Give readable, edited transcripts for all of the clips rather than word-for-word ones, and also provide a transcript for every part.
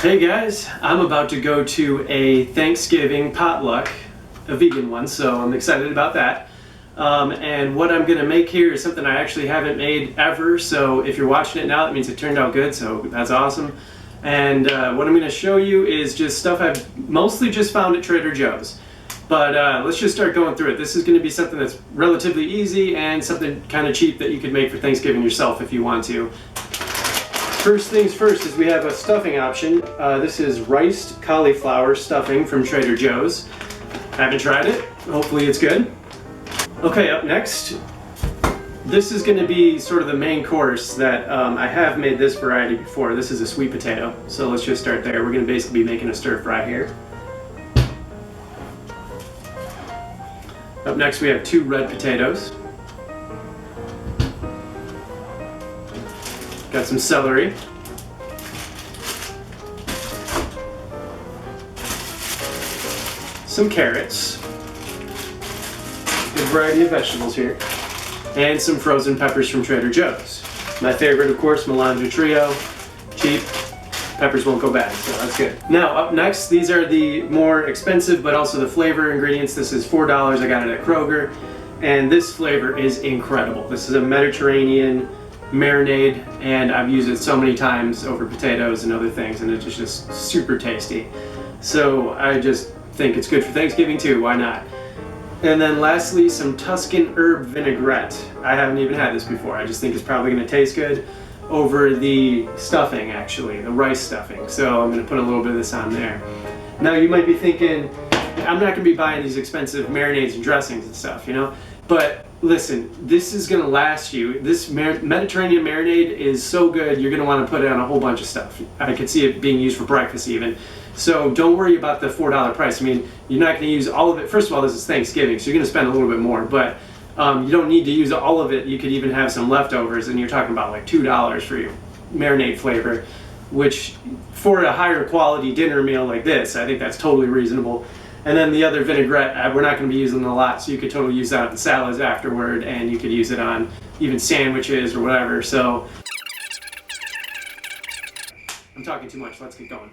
Hey guys, I'm about to go to a Thanksgiving potluck, a vegan one, so I'm excited about that. And what I'm gonna make here is something I actually haven't made ever, so if you're watching it now, that means it turned out good, so that's awesome. And what I'm gonna show you is just stuff I've mostly just found at Trader Joe's. But let's just start going through it. This is gonna be something that's relatively easy and something kind of cheap that you could make for Thanksgiving yourself if you want to. First things first is we have a stuffing option. This is riced cauliflower stuffing from Trader Joe's. Haven't tried it. Hopefully it's good. Okay, up next, this is going to be sort of the main course that I have made this variety before. This is a sweet potato, so let's just start there. We're going to basically be making a stir fry here. Up next we have 2 red potatoes. Got some celery. Some carrots. Good variety of vegetables here. And some frozen peppers from Trader Joe's. My favorite, of course, Melange Trio. Cheap. Peppers won't go bad, so that's good. Now, up next, these are the more expensive, but also the flavor ingredients. This is $4. I got it at Kroger. And this flavor is incredible. This is a Mediterranean marinade, and I've used it so many times over potatoes and other things, and it's just super tasty. So I just think it's good for Thanksgiving too, why not? And then lastly, some Tuscan herb vinaigrette. I haven't even had this before. I just think it's probably going to taste good over the stuffing, actually, the rice stuffing. So I'm going to put a little bit of this on there. Now you might be thinking, I'm not going to be buying these expensive marinades and dressings and stuff, you know? But listen, this is going to last you. This Mediterranean marinade is so good, you're going to want to put it on a whole bunch of stuff. I could see it being used for breakfast even. So don't worry about the $4 price. I mean, you're not going to use all of it. First of all, this is Thanksgiving, so you're going to spend a little bit more. But you don't need to use all of it. You could even have some leftovers, and you're talking about like $2 for your marinade flavor, which for a higher quality dinner meal like this, I think that's totally reasonable. And then the other vinaigrette, we're not going to be using a lot, so you could totally use that on salads afterward, and you could use it on even sandwiches or whatever. So I'm talking too much. Let's get going.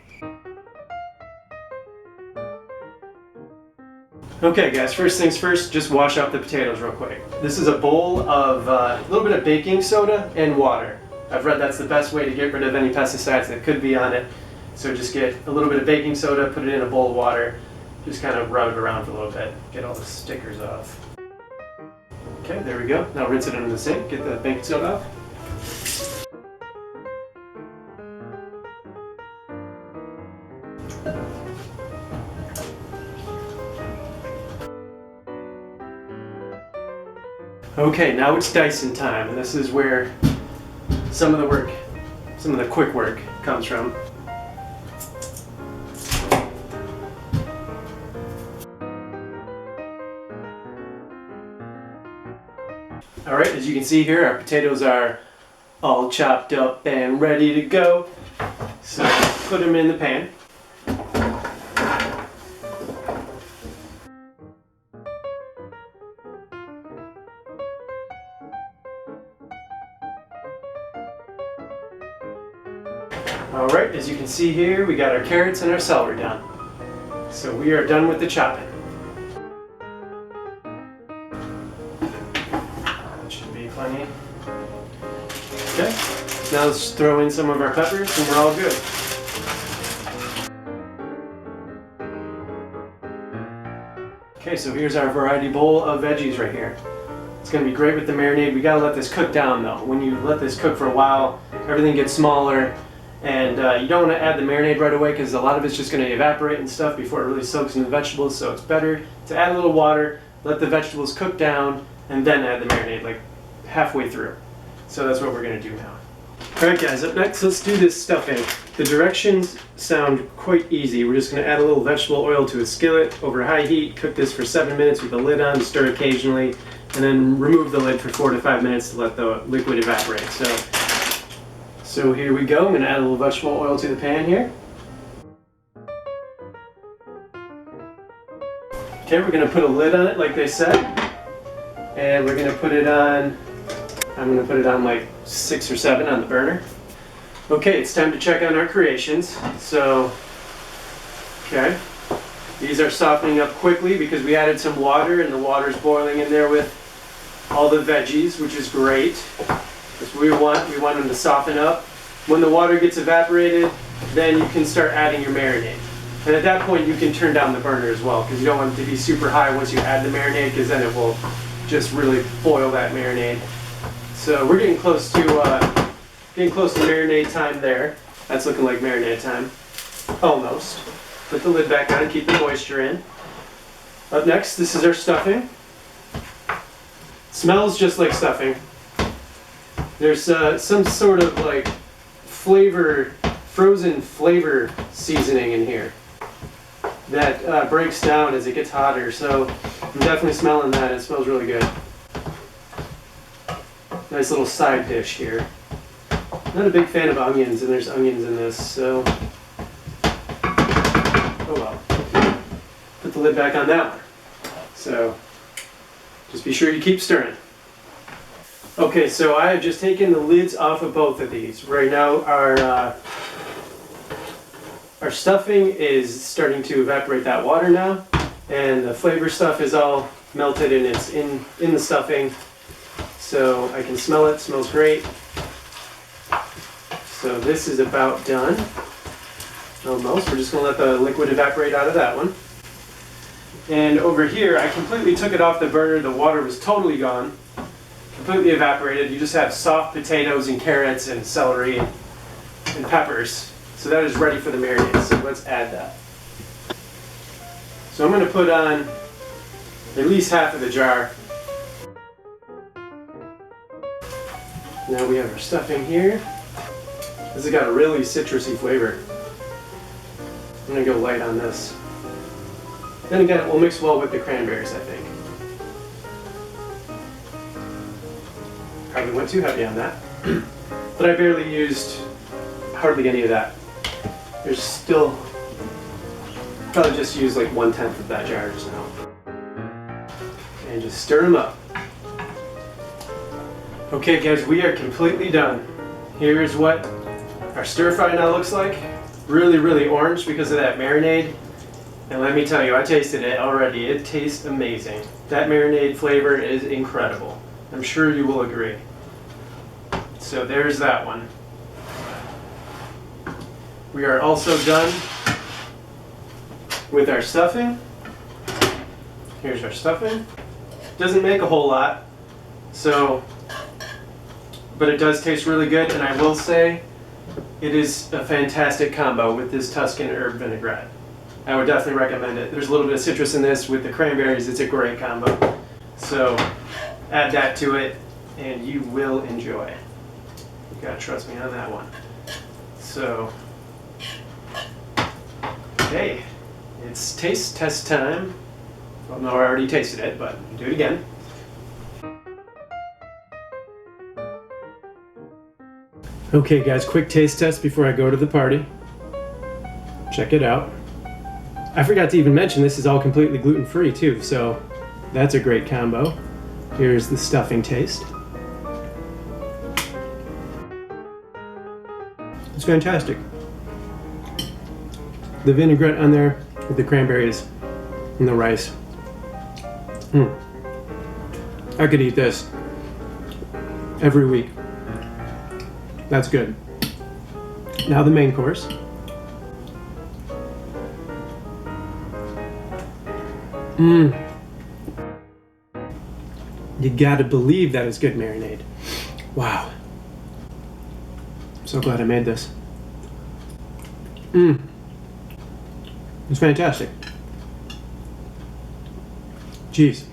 Okay guys, first things first, just wash up the potatoes real quick. This is a bowl of a little bit of baking soda and water. I've read that's the best way to get rid of any pesticides that could be on it. So just get a little bit of baking soda, put it in a bowl of water, just kind of rub it around for a little bit, get all the stickers off. Okay, there we go. Now rinse it under the sink, get the baking soda off. Okay, now it's dicing time, and this is where some of the quick work comes from. Alright, as you can see here, our potatoes are all chopped up and ready to go. So put them in the pan. Alright, as you can see here, we got our carrots and our celery done. So we are done with the chopping. That should be plenty. Okay, now let's throw in some of our peppers and we're all good. Okay, so here's our variety bowl of veggies right here. It's going to be great with the marinade. We got to let this cook down though. When you let this cook for a while, everything gets smaller. And you don't want to add the marinade right away because a lot of it's just going to evaporate and stuff before it really soaks in the vegetables. So it's better to add a little water, let the vegetables cook down, and then add the marinade like halfway through. So that's what we're going to do now. Alright guys, up next let's do this stuffing. The directions sound quite easy. We're just going to add a little vegetable oil to a skillet over high heat, cook this for 7 minutes with the lid on, stir occasionally, and then remove the lid for 4 to 5 minutes to let the liquid evaporate. So here we go. I'm going to add a little vegetable oil to the pan here. Okay, we're going to put a lid on it like they said. And we're going to put it on, I'm going to put it on like 6 or 7 on the burner. Okay, it's time to check on our creations. So, okay, these are softening up quickly because we added some water and the water's boiling in there with all the veggies, which is great. Because we want them to soften up. When the water gets evaporated, then you can start adding your marinade. And at that point, you can turn down the burner as well, because you don't want it to be super high once you add the marinade, because then it will just really boil that marinade. So we're getting close to marinade time there. That's looking like marinade time, almost. Put the lid back on, keep the moisture in. Up next, this is our stuffing. Smells just like stuffing. There's some sort of like frozen flavor seasoning in here that breaks down as it gets hotter. So I'm definitely smelling that. It smells really good. Nice little side dish here. Not a big fan of onions, and there's onions in this, so oh well. Put the lid back on that one. So just be sure you keep stirring. Okay, so I have just taken the lids off of both of these. Right now our stuffing is starting to evaporate that water now, and the flavor stuff is all melted and it's in the stuffing. So I can smell it, smells great. So this is about done, almost. We're just gonna let the liquid evaporate out of that one. And over here, I completely took it off the burner. The water was totally gone, completely evaporated. You just have soft potatoes and carrots and celery and peppers. So that is ready for the marinade. So let's add that. So I'm gonna put on at least half of the jar. Now we have our stuffing here. This has got a really citrusy flavor. I'm gonna go light on this. Then again, it will mix well with the cranberries, I think. Probably went too heavy on that. But I barely used hardly any of that. There's still, probably just used like 1/10 of that jar just now. And just stir them up. Okay guys, we are completely done. Here's what our stir fry now looks like. Really, really orange because of that marinade. And let me tell you, I tasted it already. It tastes amazing. That marinade flavor is incredible. I'm sure you will agree. So there's that one. We are also done with our stuffing. Here's our stuffing. Doesn't make a whole lot, but it does taste really good, and I will say it is a fantastic combo with this Tuscan herb vinaigrette. I would definitely recommend it. There's a little bit of citrus in this with the cranberries. It's a great combo. So add that to it and you will enjoy. You gotta trust me on that one. So, okay, it's taste test time. Well, no, I already tasted it, but do it again. Okay guys, quick taste test before I go to the party. Check it out. I forgot to even mention this is all completely gluten-free too, so that's a great combo. Here's the stuffing taste. It's fantastic. The vinaigrette on there with the cranberries and the rice. I could eat this every week. That's good. Now the main course. You gotta believe that is good marinade. Wow. I'm so glad I made this. It's fantastic. Jeez.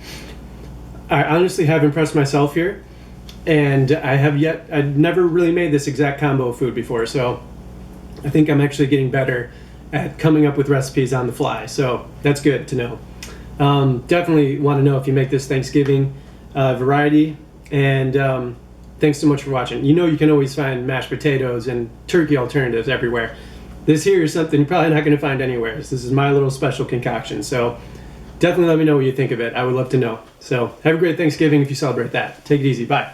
I honestly have impressed myself here, and I've never really made this exact combo of food before, so I think I'm actually getting better at coming up with recipes on the fly, so that's good to know. Definitely want to know if you make this Thanksgiving variety, and thanks so much for watching. You know you can always find mashed potatoes and turkey alternatives everywhere. This here is something you're probably not going to find anywhere. This is my little special concoction, so definitely let me know what you think of it. I would love to know. So have a great Thanksgiving if you celebrate that. Take it easy. Bye.